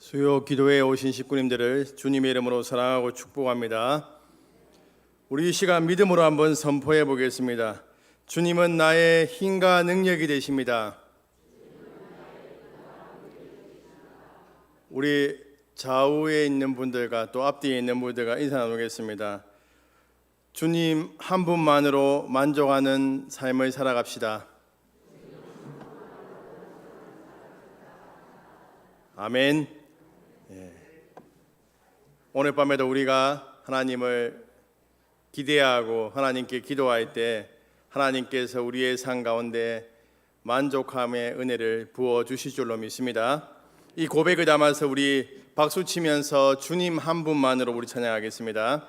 수요 기도에 오신 식구님들을 주님의 이름으로 사랑하고 축복합니다. 우리 이 시간 믿음으로 한번 선포해 보겠습니다. 주님은 나의 힘과 능력이 되십니다. 우리 좌우에 있는 분들과 또 앞뒤에 있는 분들과 인사 나누겠습니다. 주님 한 분만으로 만족하는 삶을 살아갑시다. 아멘. 오늘 밤에도 우리가 하나님을 기대하고 하나님께 기도할 때 하나님께서 우리의 삶 가운데 만족함의 은혜를 부어 주실 줄로 믿습니다. 이 고백을 담아서 우리 박수 치면서 주님 한 분만으로 우리 찬양하겠습니다.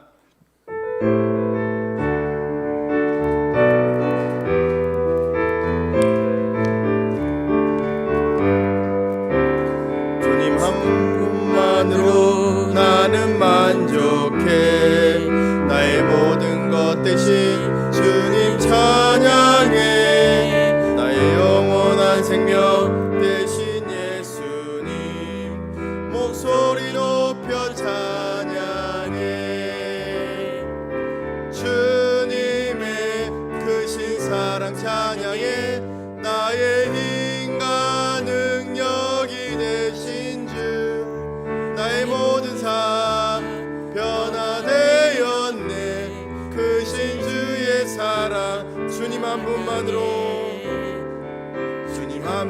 주님 한 분만으로 나는 만족해. 나의 모든 것 대신 주님 찬양해. 나의 영원한 생명 대신 예수님 목소리 높여 찬양해. 주님의 크신 사랑 찬양해. 나의 힘과 능력이 되신 주 나의 모든 삶 변화되었네. 크신 주의 사랑 주님 한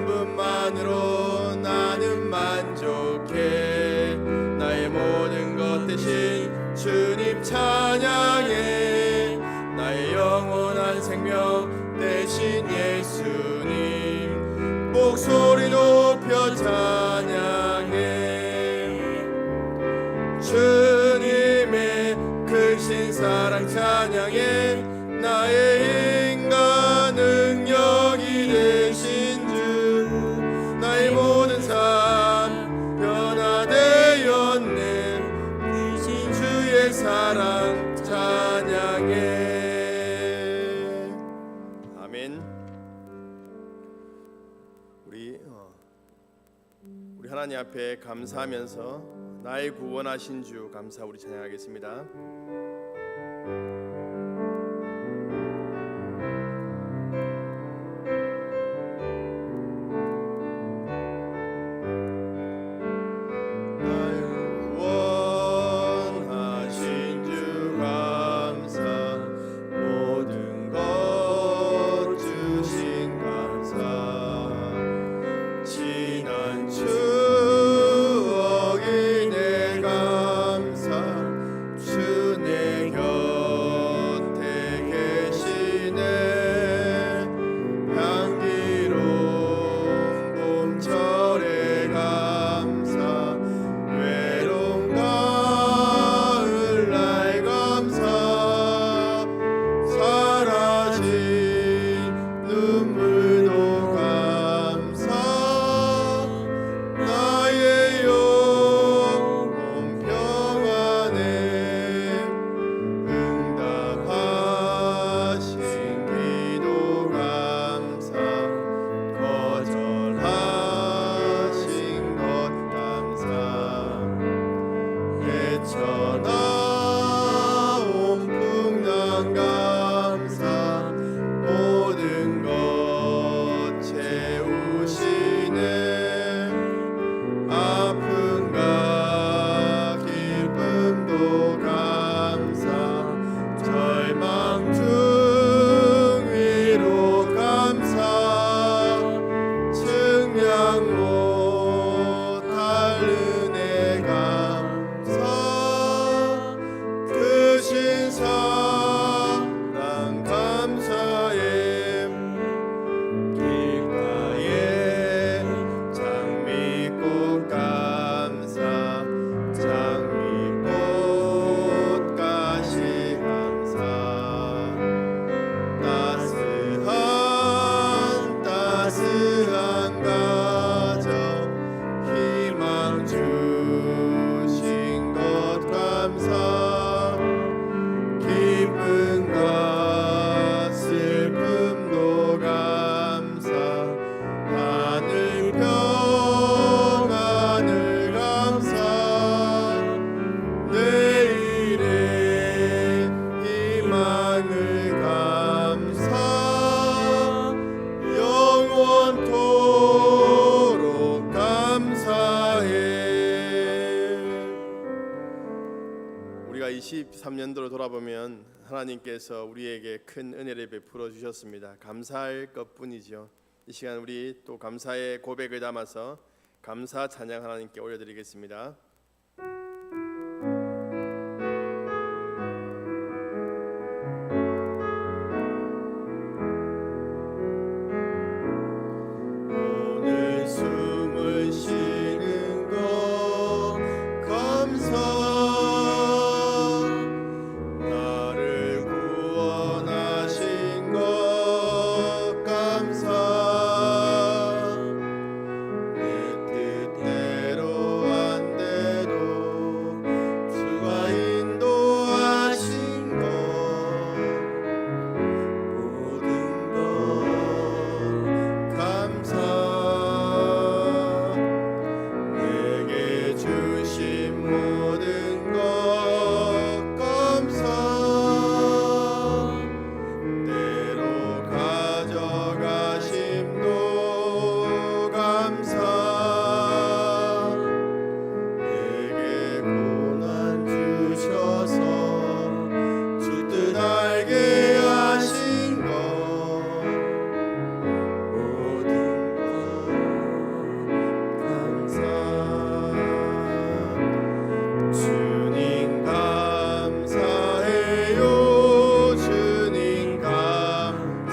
분만으로 나는 만족해. 나의 모든 것 대신 주님 찬양해. 나의 영원한 생명 대신 예수님 목소리 높여 찬양해. 주님의 크신 사랑 찬양해. 나의 힘과 능력이 되신 주 나의 모든 삶 변화되었네. 크신 주의 사랑 찬양해. 아멘. 우리 하나님 앞에 감사하면서 나의 구원하신 주 감사 우리 찬양하겠습니다. 주내 2023년도로 돌아보면 하나님께서 우리에게 큰 은혜를 베풀어 주셨습니다. 감사할 것뿐이죠. 이 시간 우리 또 감사의 고백을 담아서 감사 찬양 하나님께 올려드리겠습니다. 오늘 숨을 쉬는 것 감사, 나를 구원하신 것 감사, 내 뜻대로 안 돼도 주가 인도하신 것, 모든 것 감사, 내게 주신 모든 것 감사, 때로 가져가심도 감사, 내게 고난 주셔서 주 뜻 알게 하신 것, 모든 것 감사. 주님 감사해요, 주님 감사해요,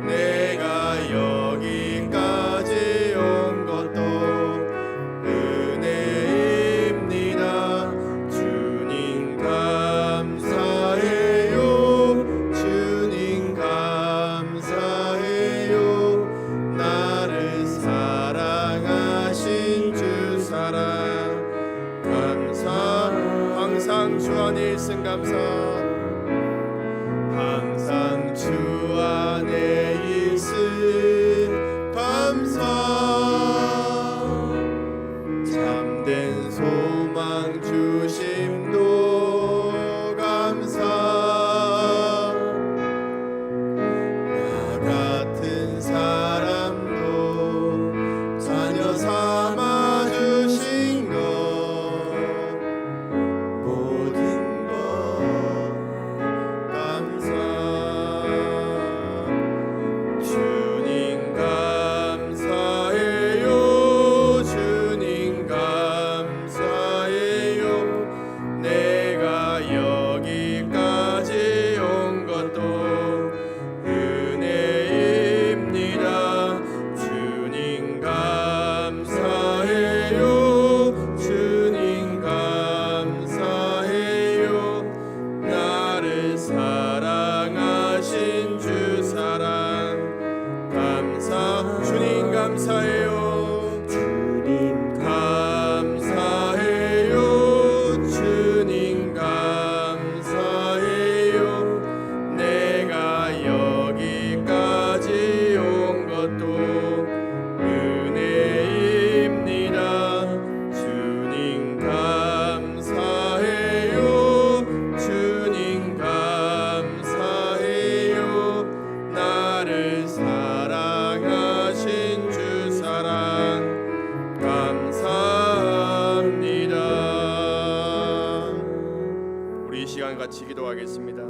내가 여기까지 온 것도 은혜입니다. 주님 감사해요, 주님 감사해요, 나를 사랑하신 주 사랑 감사, 항상 주 안에 있음 감사, 항상 주 안에 있음 감사, 참된 소망 주심도 감사, 나 같은 사람도 자녀 삼아 주신 것, 모든 것 감사. 주님 감사해요, 주님 감사해요, 내가 여기까지 온 것도 은혜입니다. 주님 감사해요, 주님 감사해요, 나를 사랑하신 주 사랑 감사. 주님 감사해요, 주님 감사해요, 주님 감사해요, 내가 여기까지 온 것도 은혜입니다. 주님 감사해요, 주님 감사해요, 나를 사랑하신 주 사랑 감사합니다. 우리 이 시간 같이 기도하겠습니다.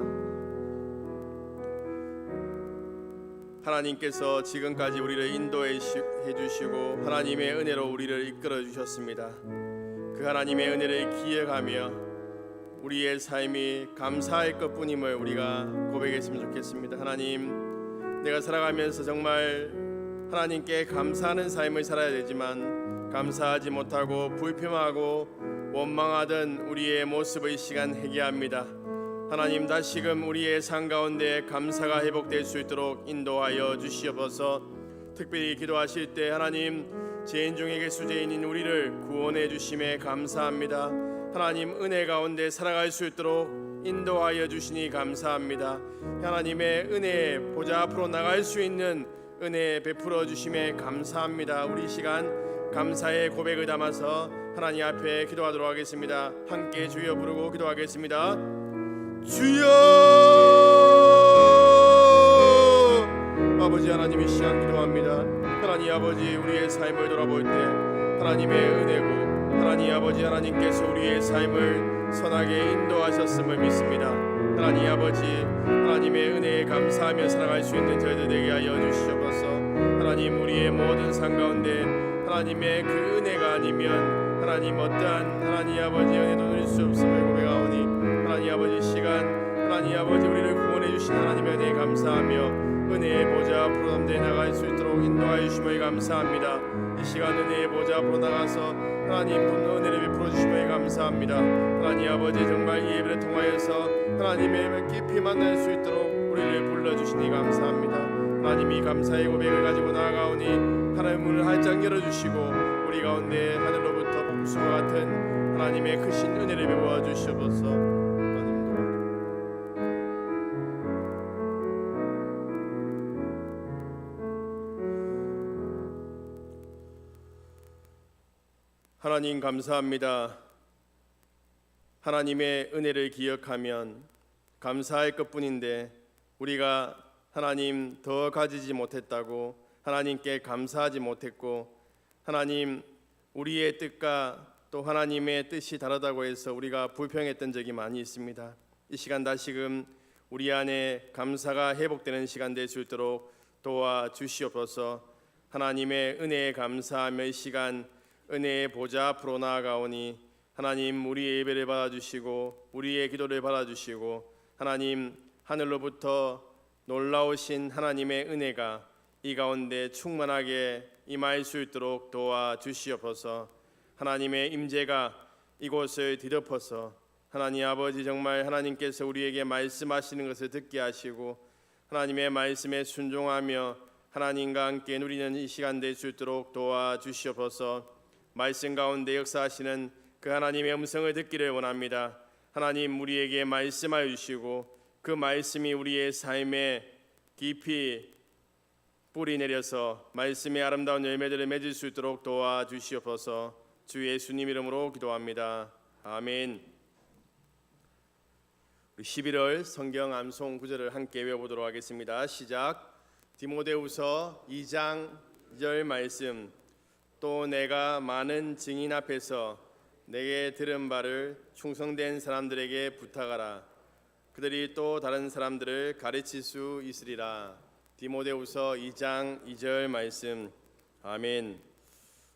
하나님께서 지금까지 우리를 인도해 주시고 하나님의 은혜로 우리를 이끌어 주셨습니다. 그 하나님의 은혜를 기억하며 우리의 삶이 감사할 것뿐임을 우리가 고백했으면 좋겠습니다. 하나님, 내가 살아가면서 정말 하나님께 감사하는 삶을 살아야 되지만 감사하지 못하고 불평하고 원망하던 우리의 모습을 이 시간 회개합니다. 하나님, 다시금 우리의 삶 가운데 감사가 회복될 수 있도록 인도하여 주시옵소서. 특별히 기도하실 때 하나님, 죄인 중에 수죄인인 우리를 구원해 주심에 감사합니다. 하나님, 은혜 가운데 살아갈 수 있도록 인도하여 주시니 감사합니다. 하나님의 은혜 보좌 앞으로 나갈 수 있는 은혜 베풀어 주심에 감사합니다. 우리 시간 감사의 고백을 담아서 하나님 앞에 기도하도록 하겠습니다. 함께 주여 부르고 기도하겠습니다. 주여! 아버지 하나님, 이 시간 기도합니다. 하나님 아버지, 우리의 삶을 돌아볼 때 하나님의 은혜고 하나님 아버지, 하나님께서 우리의 삶을 선하게 인도하셨음을 믿습니다. 하나님 아버지, 하나님의 은혜에 감사하며 살아갈 수 있는 저희들 되게 하여 주시옵소서. 하나님, 우리의 모든 삶 가운데 하나님의 그 은혜가 아니면 하나님 어떠한 하나님 아버지 은혜도 누릴 수 없음을 고백하오니 하나님 아버지 시간 하나님 아버지 우리를 구원해 주신 하나님의 은혜에 감사하며 은혜의 보좌 앞으로 담대히 나갈 수 있도록 인도하여 주심을 감사합니다. 이 시간 은혜의 보좌 앞으로 나가서 하나님 은혜를 베풀어 주심을 감사합니다. 하나님 아버지 정말 이 예배를 통하여서 하나님의 깊이 만날 수 있도록 우리를 불러주시니 감사합니다. 하나님이 감사의 고백을 가지고 나아가오니 하나님 문을 활짝 열어주시고 우리 가운데 하늘로부터 복수와 같은 하나님의 크신 은혜를 베풀어 주시옵소서. 하나님 감사합니다. 하나님의 은혜를 기억하면 감사할 것뿐인데 우리가 하나님 더 가지지 못했다고 하나님께 감사하지 못했고 하나님 우리의 뜻과 또 하나님의 뜻이 다르다고 해서 우리가 불평했던 적이 많이 있습니다. 이 시간 다시금 우리 안에 감사가 회복되는 시간 될 수 있도록 도와주시옵소서. 하나님의 은혜에 감사하며 이 시간 은혜의 보좌 앞으로 나아가오니 하나님 우리의 예배를 받아주시고 우리의 기도를 받아주시고 하나님 하늘로부터 놀라우신 하나님의 은혜가 이 가운데 충만하게 임할 수 있도록 도와주시옵소서. 하나님의 임재가 이곳을 뒤덮어서 하나님 아버지 정말 하나님께서 우리에게 말씀하시는 것을 듣게 하시고 하나님의 말씀에 순종하며 하나님과 함께 누리는 이 시간 될 수 있도록 도와주시옵소서. 말씀 가운데 역사하시는 그 하나님의 음성을 듣기를 원합니다. 하나님 우리에게 말씀하여 주시고 그 말씀이 우리의 삶에 깊이 뿌리 내려서 말씀의 아름다운 열매들을 맺을 수 있도록 도와주시옵소서. 주 예수님 이름으로 기도합니다. 아멘. 우리 11월 성경 암송 구절을 함께 외워보도록 하겠습니다. 시작. 디모데후서 2장 2절 말씀. 또 내가 많은 증인 앞에서 내게 들은 바를 충성된 사람들에게 부탁하라. 그들이 또 다른 사람들을 가르칠 수 있으리라. 디모데후서 2장 2절 말씀. 아멘.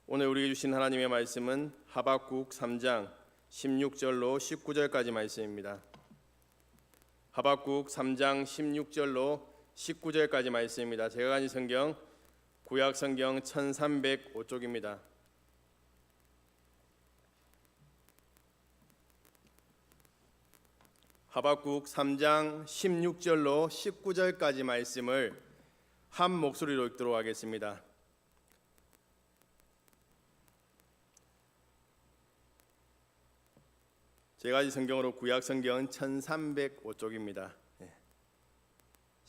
오늘 우리에게 주신 하나님의 말씀은 하박국 3장 16절로 19절까지 말씀입니다. 하박국 3장 16절로 19절까지 말씀입니다. 제가 가진 성경 구약 성경 1305쪽입니다. 하박국 3장 16절로 19절까지 말씀을 한 목소리로 읽도록 하겠습니다. 제가 가진 성경으로 구약 성경 1305쪽입니다.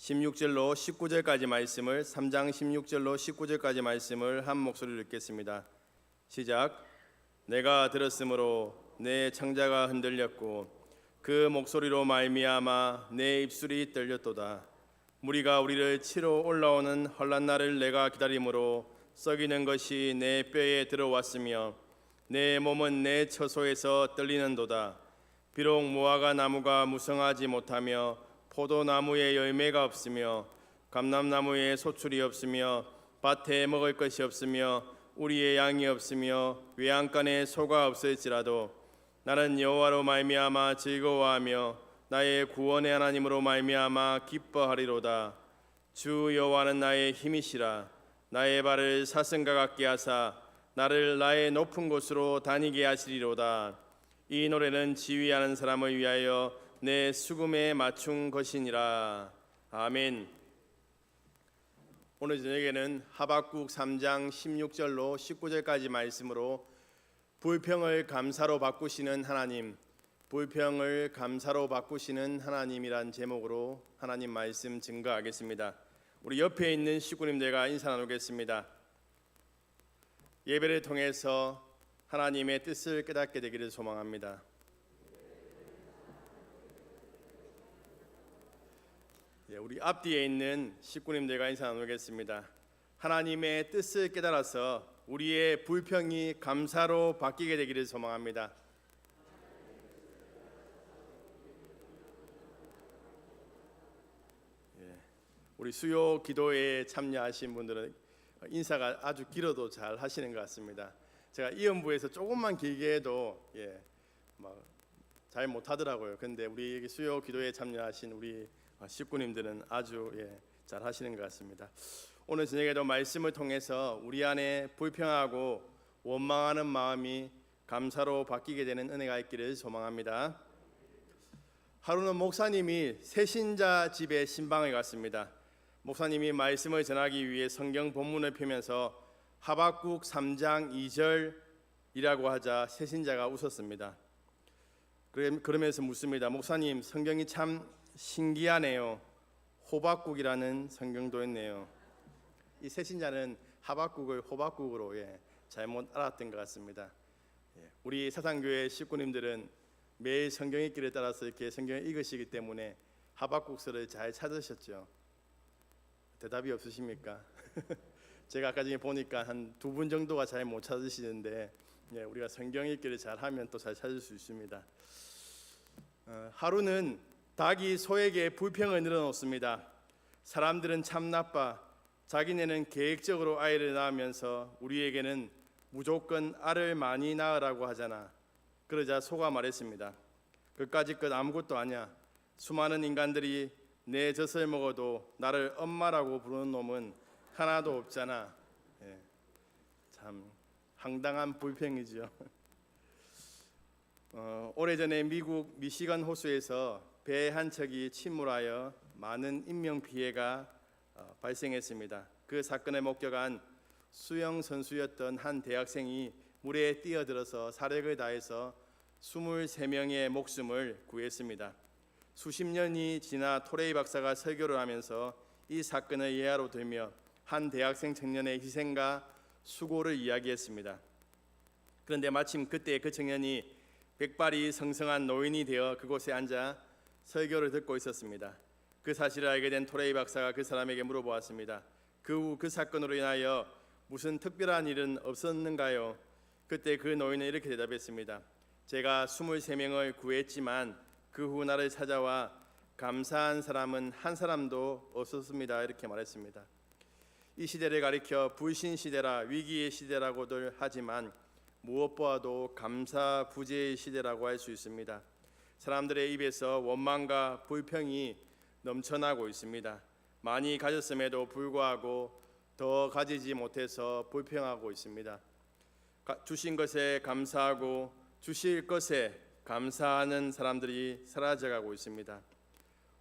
16절로 19절까지 말씀을 3장 16절로 19절까지 말씀을 한 목소리로 읽겠습니다. 시작. 내가 들었으므로 내 창자가 흔들렸고 그 목소리로 말미암아 내 입술이 떨렸도다. 무리가 우리를 치러 올라오는 환난 날을 내가 기다림으로 썩이는 것이 내 뼈에 들어왔으며 내 몸은 내 처소에서 떨리는도다. 비록 무화과 나무가 무성하지 못하며 포도나무에 열매가 없으며 감람나무에 소출이 없으며 밭에 먹을 것이 없으며 우리의 양이 없으며 외양간에 소가 없을지라도 나는 여호와로 말미암아 즐거워하며 나의 구원의 하나님으로 말미암아 기뻐하리로다. 주 여호와는 나의 힘이시라. 나의 발을 사슴과 같게 하사 나를 나의 높은 곳으로 다니게 하시리로다. 이 노래는 지휘하는 사람을 위하여 내 수금에 맞춘 것이니라. 아멘. 오늘 저녁에는 하박국 3장 16절로 19절까지 말씀으로 불평을 감사로 바꾸시는 하나님, 불평을 감사로 바꾸시는 하나님이란 제목으로 하나님 말씀 증거하겠습니다. 우리 옆에 있는 식구님들과 인사 나누겠습니다. 예배를 통해서 하나님의 뜻을 깨닫게 되기를 소망합니다. 우리 앞뒤에 있는 식구님들과 인사 나누겠습니다. 하나님의 뜻을 깨달아서 우리의 불평이 감사로 바뀌게 되기를 소망합니다. 우리 수요 기도에 참여하신 분들은 인사가 아주 길어도 잘 하시는 것 같습니다. 제가 이연부에서 조금만 길게 해도 잘 못하더라고요. 근데 우리 여기 수요 기도에 참여하신 우리 식구님들은 아주 잘 하시는 것 같습니다. 오늘 저녁에도 말씀을 통해서 우리 안에 불평하고 원망하는 마음이 감사로 바뀌게 되는 은혜가 있기를 소망합니다. 하루는 목사님이 새신자 집에 신방을 갔습니다. 목사님이 말씀을 전하기 위해 성경 본문을 펴면서 하박국 3장 2절이라고 하자 새신자가 웃었습니다. 그러면서 묻습니다. 목사님, 성경이 참 신기하네요. 호박국이라는 성경도 있네요. 이 새신자는 하박국을 호박국으로 잘못 알았던 것 같습니다. 우리 사상교회 식구님들은 매일 성경 읽기를 따라서 이렇게 성경을 읽으시기 때문에 하박국서를 잘 찾으셨죠. 대답이 없으십니까? 제가 아까 전에 보니까 한 2분 정도가 잘 못 찾으시는데 우리가 성경 읽기를 잘하면 또 잘 찾을 수 있습니다. 하루는 닭이 소에게 불평을 늘어놓습니다. 사람들은 참 나빠. 자기네는 계획적으로 아이를 낳으면서 우리에게는 무조건 알을 많이 낳으라고 하잖아. 그러자 소가 말했습니다. 그까짓 것 아무것도 아니야. 수많은 인간들이 내 젖을 먹어도 나를 엄마라고 부르는 놈은 하나도 없잖아. 참 황당한 불평이죠. 오래전에 미국 미시건 호수에서 배 한 척이 침몰하여 많은 인명 피해가 발생했습니다. 그 사건을 목격한 수영 선수였던 한 대학생이 물에 뛰어들어서 사력을 다해서 23명의 목숨을 구했습니다. 수십 년이 지나 토레이 박사가 설교를 하면서 이 사건을 예화로 들며 한 대학생 청년의 희생과 수고를 이야기했습니다. 그런데 마침 그때 그 청년이 백발이 성성한 노인이 되어 그곳에 앉아 설교를 듣고 있었습니다. 그 사실을 알게 된 토레이 박사가 그 사람에게 물어보았습니다. 그 후 그 사건으로 인하여 무슨 특별한 일은 없었는가요? 그때 그 노인은 이렇게 대답했습니다. 제가 23명을 구했지만 그 후 나를 찾아와 감사한 사람은 한 사람도 없었습니다. 이렇게 말했습니다. 이 시대를 가리켜 불신 시대라 위기의 시대라고들 하지만 무엇보다도 감사 부재의 시대라고 할 수 있습니다. 사람들의 입에서 원망과 불평이 넘쳐나고 있습니다. 많이 가졌음에도 불구하고 더 가지지 못해서 불평하고 있습니다. 주신 것에 감사하고 주실 것에 감사하는 사람들이 사라져가고 있습니다.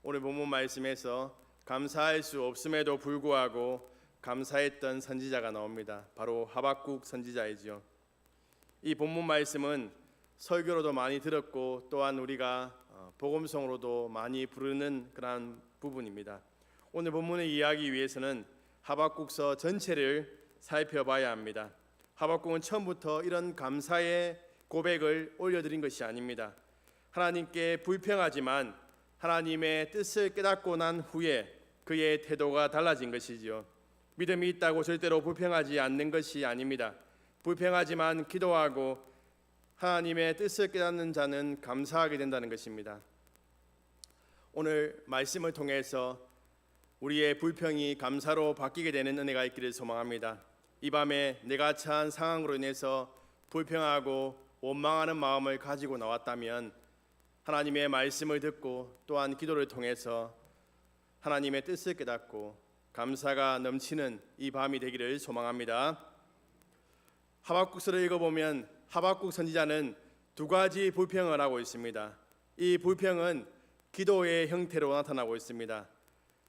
오늘 본문 말씀에서 감사할 수 없음에도 불구하고 감사했던 선지자가 나옵니다. 바로 하박국 선지자이죠. 이 본문 말씀은 설교로도 많이 들었고 또한 우리가 복음성으로도 많이 부르는 그러한 부분입니다. 오늘 본문을 이해하기 위해서는 하박국서 전체를 살펴봐야 합니다. 하박국은 처음부터 이런 감사의 고백을 올려드린 것이 아닙니다. 하나님께 불평하지만 하나님의 뜻을 깨닫고 난 후에 그의 태도가 달라진 것이지요. 믿음이 있다고 절대로 불평하지 않는 것이 아닙니다. 불평하지만 기도하고 하나님의 뜻을 깨닫는 자는 감사하게 된다는 것입니다. 오늘 말씀을 통해서 우리의 불평이 감사로 바뀌게 되는 은혜가 있기를 소망합니다. 이 밤에 내가 처한 상황으로 인해서 불평하고 원망하는 마음을 가지고 나왔다면 하나님의 말씀을 듣고 또한 기도를 통해서 하나님의 뜻을 깨닫고 감사가 넘치는 이 밤이 되기를 소망합니다. 하박국서를 읽어보면 하박국 선지자는 2가지 불평을 하고 있습니다. 이 불평은 기도의 형태로 나타나고 있습니다.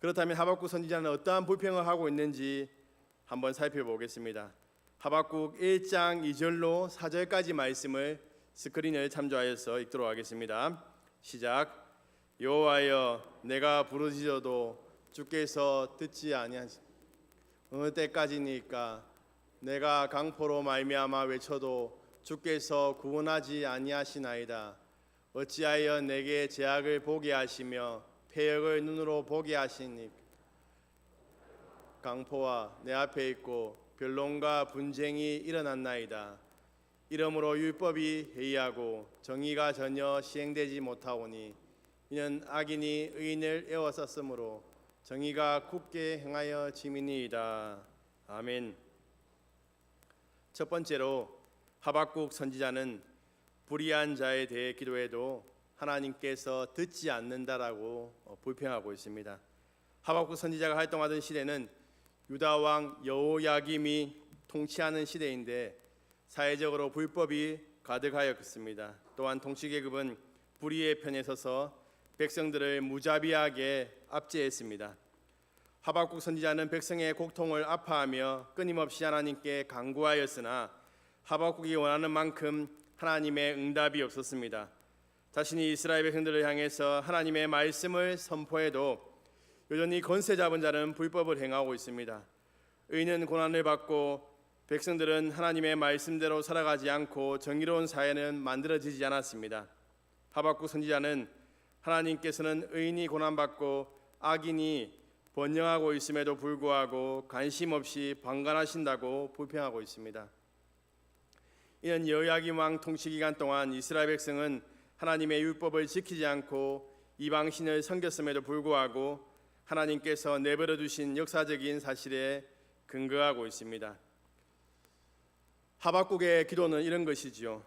그렇다면 하박국 선지자는 어떠한 불평을 하고 있는지 한번 살펴보겠습니다. 하박국 1장 2절로 4절까지 말씀을 스크린을 참조하여서 읽도록 하겠습니다. 시작. 여호와여, 내가 부르짖어도 주께서 듣지 아니하시. 어느 때까지니까 내가 강포로 말미암아 외쳐도 주께서 구원하지 아니하시나이다. 어찌하여 내게 죄악을 보게 하시며 패역을 눈으로 보게 하시니까. 강포와 내 앞에 있고 변론과 분쟁이 일어났나이다. 이러므로 율법이 해이하고 정의가 전혀 시행되지 못하오니 이는 악인이 의인을 에워쌌으므로 정의가 굳게 행하여 지미니이다. 아멘. 첫 번째로 하박국 선지자는 불의한 자에 대해 기도해도 하나님께서 듣지 않는다라고 불평하고 있습니다. 하박국 선지자가 활동하던 시대는 유다 왕 여호야김이 통치하는 시대인데 사회적으로 불법이 가득하였습니다. 또한 통치계급은 불의의 편에 서서 백성들을 무자비하게 압제했습니다. 하박국 선지자는 백성의 고통을 아파하며 끊임없이 하나님께 간구하였으나 하박국이 원하는 만큼 하나님의 응답이 없었습니다. 자신이 이스라엘 백성들을 향해서 하나님의 말씀을 선포해도 여전히 권세 잡은 자는 불법을 행하고 있습니다. 의인은 고난을 받고 백성들은 하나님의 말씀대로 살아가지 않고 정의로운 사회는 만들어지지 않았습니다. 하박국 선지자는 하나님께서는 의인이 고난받고 악인이 번영하고 있음에도 불구하고 관심 없이 방관하신다고 불평하고 있습니다. 이는 여호야김 왕 통치 기간 동안 이스라엘 백성은 하나님의 율법을 지키지 않고 이방신을 섬겼음에도 불구하고 하나님께서 내버려 두신 역사적인 사실에 근거하고 있습니다. 하박국의 기도는 이런 것이지요.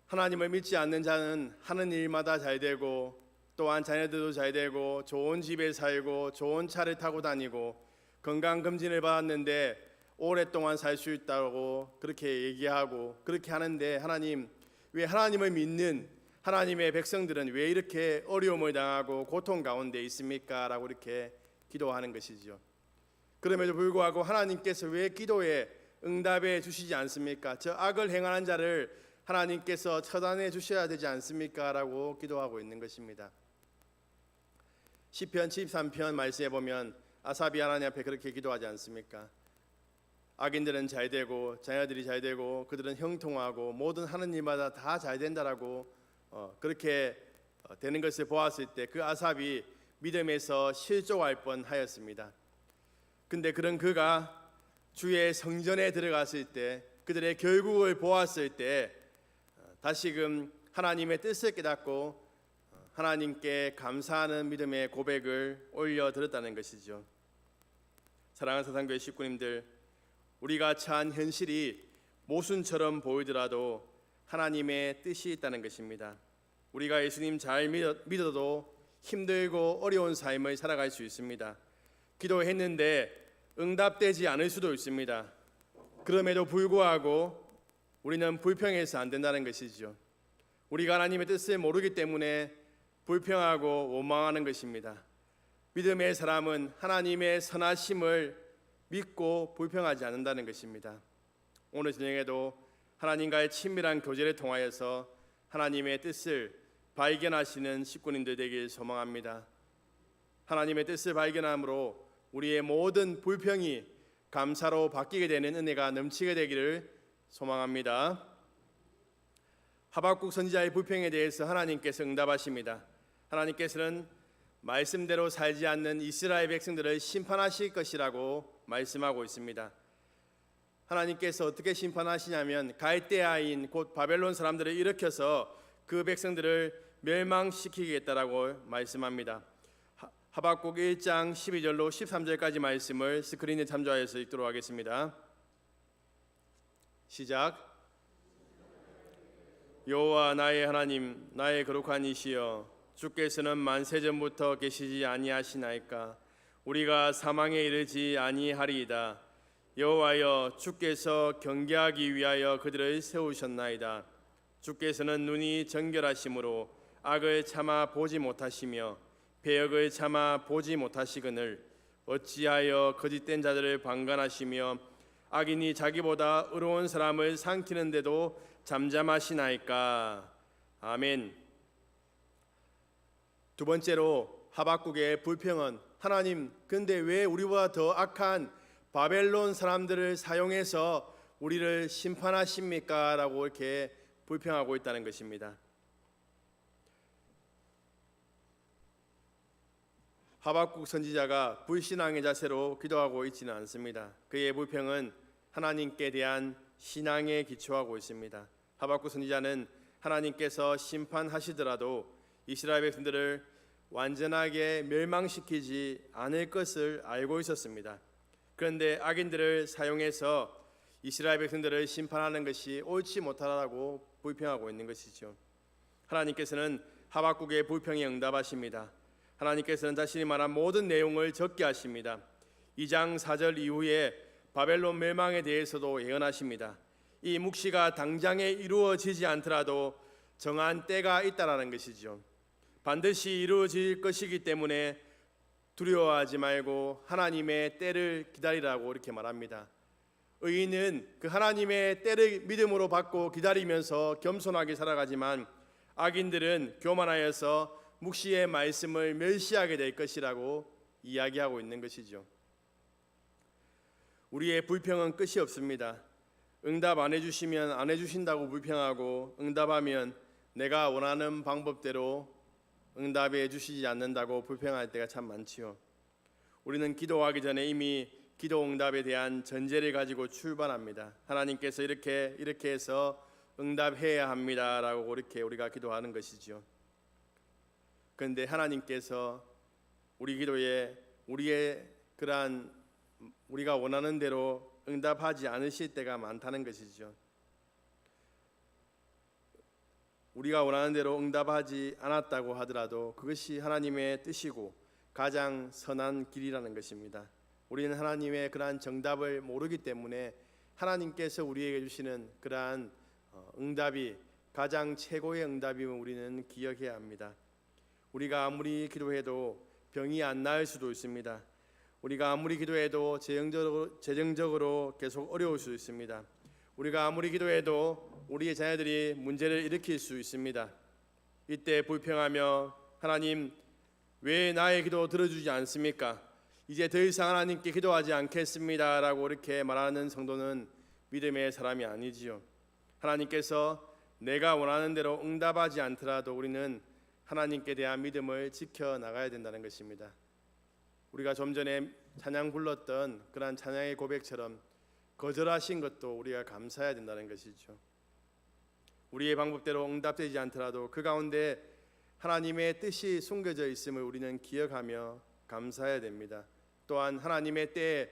하나님을 믿지 않는 자는 하는 일마다 잘 되고 또한 자녀들도 잘 되고 좋은 집에 살고 좋은 차를 타고 다니고 건강검진을 받았는데 오랫동안 살 수 있다고 그렇게 얘기하고 그렇게 하는데 하나님, 왜 하나님을 믿는 하나님의 백성들은 왜 이렇게 어려움을 당하고 고통 가운데 있습니까? 라고 이렇게 기도하는 것이죠. 그럼에도 불구하고 하나님께서 왜 기도에 응답해 주시지 않습니까? 저 악을 행하는 자를 하나님께서 처단해 주셔야 되지 않습니까? 라고 기도하고 있는 것입니다. 시편 73편 말씀에 보면 아삽이 하나님 앞에 그렇게 기도하지 않습니까? 악인들은 잘 되고 자녀들이 잘 되고 그들은 형통하고 모든 하는 일마다 다 잘 된다라고 그렇게 되는 것을 보았을 때 그 아삽이 믿음에서 실족할 뻔하였습니다. 근데 그런 그가 주의 성전에 들어갔을 때 그들의 결국을 보았을 때 다시금 하나님의 뜻을 깨닫고 하나님께 감사하는 믿음의 고백을 올려드렸다는 것이죠. 사랑하는 사상교회 식구님들, 우리가 처한 현실이 모순처럼 보이더라도 하나님의 뜻이 있다는 것입니다. 우리가 예수님 잘 믿어도 힘들고 어려운 삶을 살아갈 수 있습니다. 기도했는데 응답되지 않을 수도 있습니다. 그럼에도 불구하고 우리는 불평해서 안 된다는 것이죠. 우리가 하나님의 뜻을 모르기 때문에 불평하고 원망하는 것입니다. 믿음의 사람은 하나님의 선하심을 믿고 불평하지 않는다는 것입니다. 오늘 저녁에도 하나님과의 친밀한 교제를 통하여서 하나님의 뜻을 발견하시는 식구님들 되길 소망합니다. 하나님의 뜻을 발견함으로 우리의 모든 불평이 감사로 바뀌게 되는 은혜가 넘치게 되기를 소망합니다. 하박국 선지자의 불평에 대해서 하나님께서 응답하십니다. 하나님께서는 말씀대로 살지 않는 이스라엘 백성들을 심판하실 것이라고 말씀하고 있습니다. 하나님께서 어떻게 심판하시냐면 갈대아인 곧 바벨론 사람들을 일으켜서 그 백성들을 멸망시키겠다라고 말씀합니다. 하박국 1장 12절로 13절까지 말씀을 스크린에 참조하여서 읽도록 하겠습니다. 시작. 여호와 나의 하나님, 나의 거룩한 이시여, 주께서는 만세전부터 계시지 아니하시나이까? 우리가 사망에 이르지 아니하리이다. 여호와여, 주께서 경계하기 위하여 그들을 세우셨나이다. 주께서는 눈이 정결하심으로 악을 참아 보지 못하시며 배역을 참아 보지 못하시거늘 어찌하여 거짓된 자들을 방관하시며 악인이 자기보다 의로운 사람을 삼키는데도 잠잠하시나이까? 아멘. 두 번째로 하박국의 불평은 하나님, 근데 왜 우리보다 더 악한 바벨론 사람들을 사용해서 우리를 심판하십니까? 라고 이렇게 불평하고 있다는 것입니다. 하박국 선지자가 불신앙의 자세로 기도하고 있지는 않습니다. 그의 불평은 하나님께 대한 신앙에 기초하고 있습니다. 하박국 선지자는 하나님께서 심판하시더라도 이스라엘 백성들을 완전하게 멸망시키지 않을 것을 알고 있었습니다. 그런데 악인들을 사용해서 이스라엘 백성들을 심판하는 것이 옳지 못하다고 불평하고 있는 것이죠. 하나님께서는 하박국의 불평에 응답하십니다. 하나님께서는 자신이 말한 모든 내용을 적게 하십니다. 2장 4절 이후에 바벨론 멸망에 대해서도 예언하십니다. 이 묵시가 당장에 이루어지지 않더라도 정한 때가 있다라는 것이죠. 반드시 이루어질 것이기 때문에 두려워하지 말고 하나님의 때를 기다리라고 이렇게 말합니다. 의인은 그 하나님의 때를 믿음으로 받고 기다리면서 겸손하게 살아가지만 악인들은 교만하여서 묵시의 말씀을 멸시하게 될 것이라고 이야기하고 있는 것이죠. 우리의 불평은 끝이 없습니다. 응답 안 해주시면 안 해주신다고 불평하고, 응답하면 내가 원하는 방법대로 응답해 주시지 않는다고 불평할 때가 참 많지요. 우리는 기도하기 전에 이미 기도 응답에 대한 전제를 가지고 출발합니다. 하나님께서 이렇게 해서 응답해야 합니다라고 이렇게 우리가 기도하는 것이죠. 그런데 하나님께서 우리 기도에 우리의 그러한 우리가 원하는 대로 응답하지 않으실 때가 많다는 것이죠. 우리가 원하는 대로 응답하지 않았다고 하더라도 그것이 하나님의 뜻이고 가장 선한 길이라는 것입니다. 우리는 하나님의 그러한 정답을 모르기 때문에 하나님께서 우리에게 주시는 그러한 응답이 가장 최고의 응답임을 우리는 기억해야 합니다. 우리가 아무리 기도해도 병이 안 나을 수도 있습니다. 우리가 아무리 기도해도 재정적으로 계속 어려울 수 있습니다. 우리가 아무리 기도해도 우리의 자녀들이 문제를 일으킬 수 있습니다. 이때 불평하며 하나님 왜 나의 기도 들어주지 않습니까? 이제 더 이상 하나님께 기도하지 않겠습니다 라고 이렇게 말하는 성도는 믿음의 사람이 아니지요. 하나님께서 내가 원하는 대로 응답하지 않더라도 우리는 하나님께 대한 믿음을 지켜나가야 된다는 것입니다. 우리가 좀 전에 찬양 불렀던 그러한 찬양의 고백처럼 거절하신 것도 우리가 감사해야 된다는 것이죠. 우리의 방법대로 응답되지 않더라도 그 가운데 하나님의 뜻이 숨겨져 있음을 우리는 기억하며 감사해야 됩니다. 또한 하나님의 때에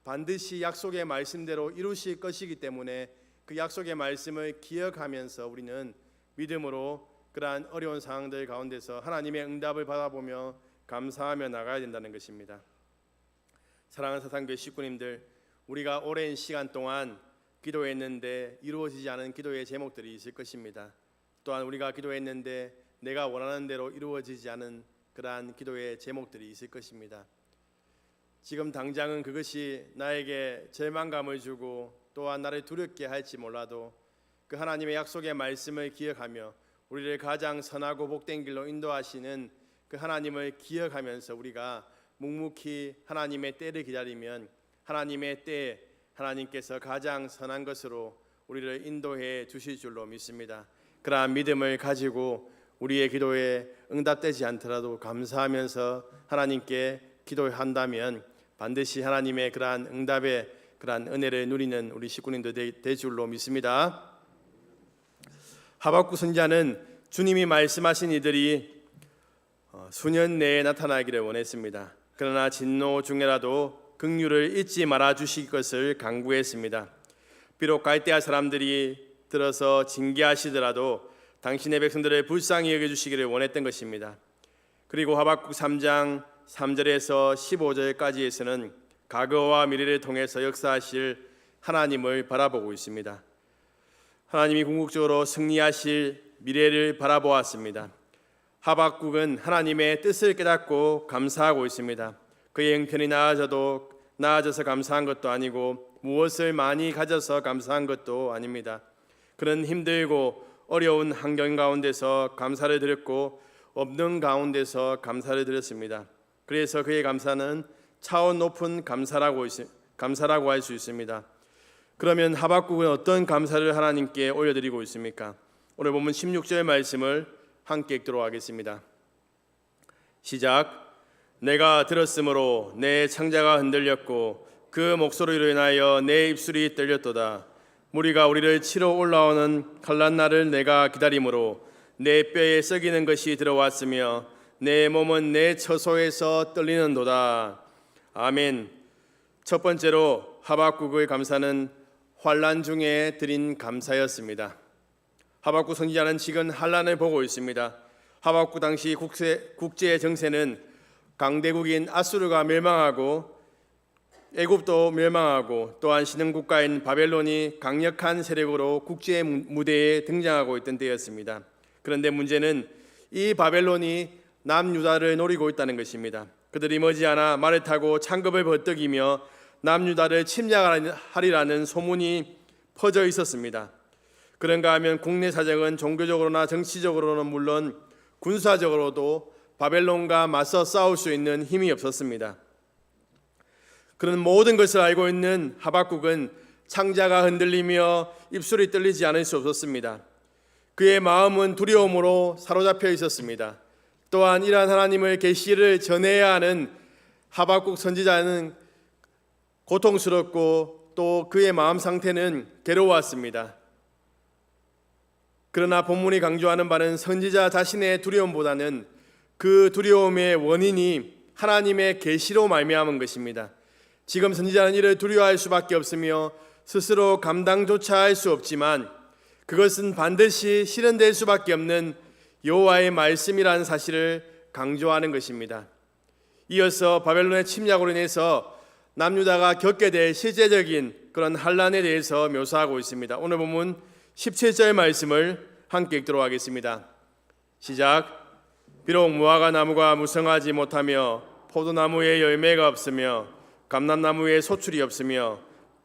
반드시 약속의 말씀대로 이루실 것이기 때문에 그 약속의 말씀을 기억하면서 우리는 믿음으로 그러한 어려운 상황들 가운데서 하나님의 응답을 받아보며 감사하며 나가야 된다는 것입니다. 사랑하는 사상교회 식구님들, 우리가 오랜 시간 동안 기도했는데 이루어지지 않은 기도의 제목들이 있을 것입니다. 또한 우리가 기도했는데 내가 원하는 대로 이루어지지 않은 그러한 기도의 제목들이 있을 것입니다. 지금 당장은 그것이 나에게 절망감을 주고 또한 나를 두렵게 할지 몰라도 그 하나님의 약속의 말씀을 기억하며 우리를 가장 선하고 복된 길로 인도하시는 그 하나님을 기억하면서 우리가 묵묵히 하나님의 때를 기다리면 하나님의 때에 하나님께서 가장 선한 것으로 우리를 인도해 주실 줄로 믿습니다. 그러한 믿음을 가지고 우리의 기도에 응답되지 않더라도 감사하면서 하나님께 기도한다면 반드시 하나님의 그러한 응답의 그러한 은혜를 누리는 우리 식구님들 될 줄로 믿습니다. 하박국 선지자는 주님이 말씀하신 이들이 수년 내에 나타나기를 원했습니다. 그러나 진노 중에라도 긍휼을 잊지 말아 주실 것을 간구했습니다. 비록 갈대아 사람들이 들어서 징계하시더라도 당신의 백성들을 불쌍히 여겨주시기를 원했던 것입니다. 그리고 하박국 3장 3절에서 15절까지에서는 과거와 미래를 통해서 역사하실 하나님을 바라보고 있습니다. 하나님이 궁극적으로 승리하실 미래를 바라보았습니다. 하박국은 하나님의 뜻을 깨닫고 감사하고 있습니다. 그의 형편이 나아져서 감사한 것도 아니고 무엇을 많이 가져서 감사한 것도 아닙니다. 그는 힘들고 어려운 환경 가운데서 감사를 드렸고 없는 가운데서 감사를 드렸습니다. 그래서 그의 감사는 차원 높은 감사라고 할 수 있습니다. 그러면 하박국은 어떤 감사를 하나님께 올려드리고 있습니까? 오늘 보면 16절 말씀을 함께 읽도록 하겠습니다. 시작. 내가 들었으므로 내 창자가 흔들렸고 그 목소리로 인하여 내 입술이 떨렸도다. 무리가 우리를 치러 올라오는 환난 날을 내가 기다림으로 내 뼈에 썩이는 것이 들어왔으며 내 몸은 내 처소에서 떨리는도다. 아멘. 첫 번째로 하박국의 감사는 환난 중에 드린 감사였습니다. 하박국 선지자는 지금 환난을 보고 있습니다. 하박국 당시 국제 정세는 강대국인 아수르가 멸망하고 애굽도 멸망하고 또한 신흥국가인 바벨론이 강력한 세력으로 국제 무대에 등장하고 있던 때였습니다. 그런데 문제는 이 바벨론이 남유다를 노리고 있다는 것입니다. 그들이 머지않아 말을 타고 창급을 버뜩이며 남유다를 침략하리라는 소문이 퍼져 있었습니다. 그런가 하면 국내 사정은 종교적으로나 정치적으로는 물론 군사적으로도 바벨론과 맞서 싸울 수 있는 힘이 없었습니다. 그런 모든 것을 알고 있는 하박국은 창자가 흔들리며 입술이 떨리지 않을 수 없었습니다. 그의 마음은 두려움으로 사로잡혀 있었습니다. 또한 이러한 하나님의 계시를 전해야 하는 하박국 선지자는 고통스럽고 또 그의 마음 상태는 괴로웠습니다. 그러나 본문이 강조하는 바는 선지자 자신의 두려움보다는 그 두려움의 원인이 하나님의 계시로 말미암은 것입니다. 지금 선지자는 이를 두려워할 수밖에 없으며 스스로 감당조차 할 수 없지만 그것은 반드시 실현될 수밖에 없는 여호와의 말씀이라는 사실을 강조하는 것입니다. 이어서 바벨론의 침략으로 인해서 남유다가 겪게 될 실제적인 그런 환난에 대해서 묘사하고 있습니다. 오늘 본문 17절 말씀을 함께 읽도록 하겠습니다. 시작. 비록 무화과 나무가 무성하지 못하며 포도나무에 열매가 없으며 감람나무에 소출이 없으며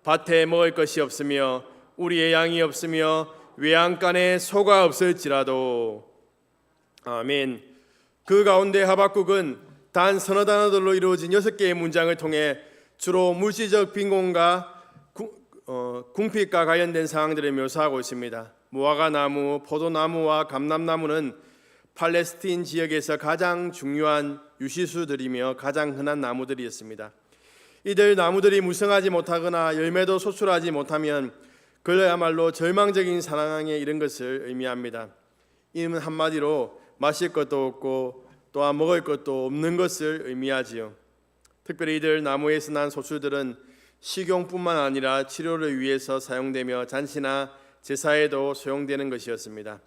밭에 먹을 것이 없으며 우리의 양이 없으며 외양간에 소가 없을지라도. 아멘. 그 가운데 하박국은 단 서너 단어들로 이루어진 6개의 문장을 통해 주로 물질적 빈곤과 궁핍과 관련된 상황들을 묘사하고 있습니다. 무화과 나무, 포도나무와 감람나무는 팔레스틴 지역에서 가장 중요한 유시수들이며 가장 흔한 나무들이었습니다. 이들 나무들이 무성하지 못하거나 열매도 소출하지 못하면 그야말로 절망적인 상황에 이른 것을 의미합니다. 이는 한마디로 마실 것도 없고 또한 먹을 것도 없는 것을 의미하지요. 특별히 이들 나무에서 난 소출들은 식용뿐만 아니라 치료를 위해서 사용되며 잔치나 제사에도 소용되는 것이었습니다.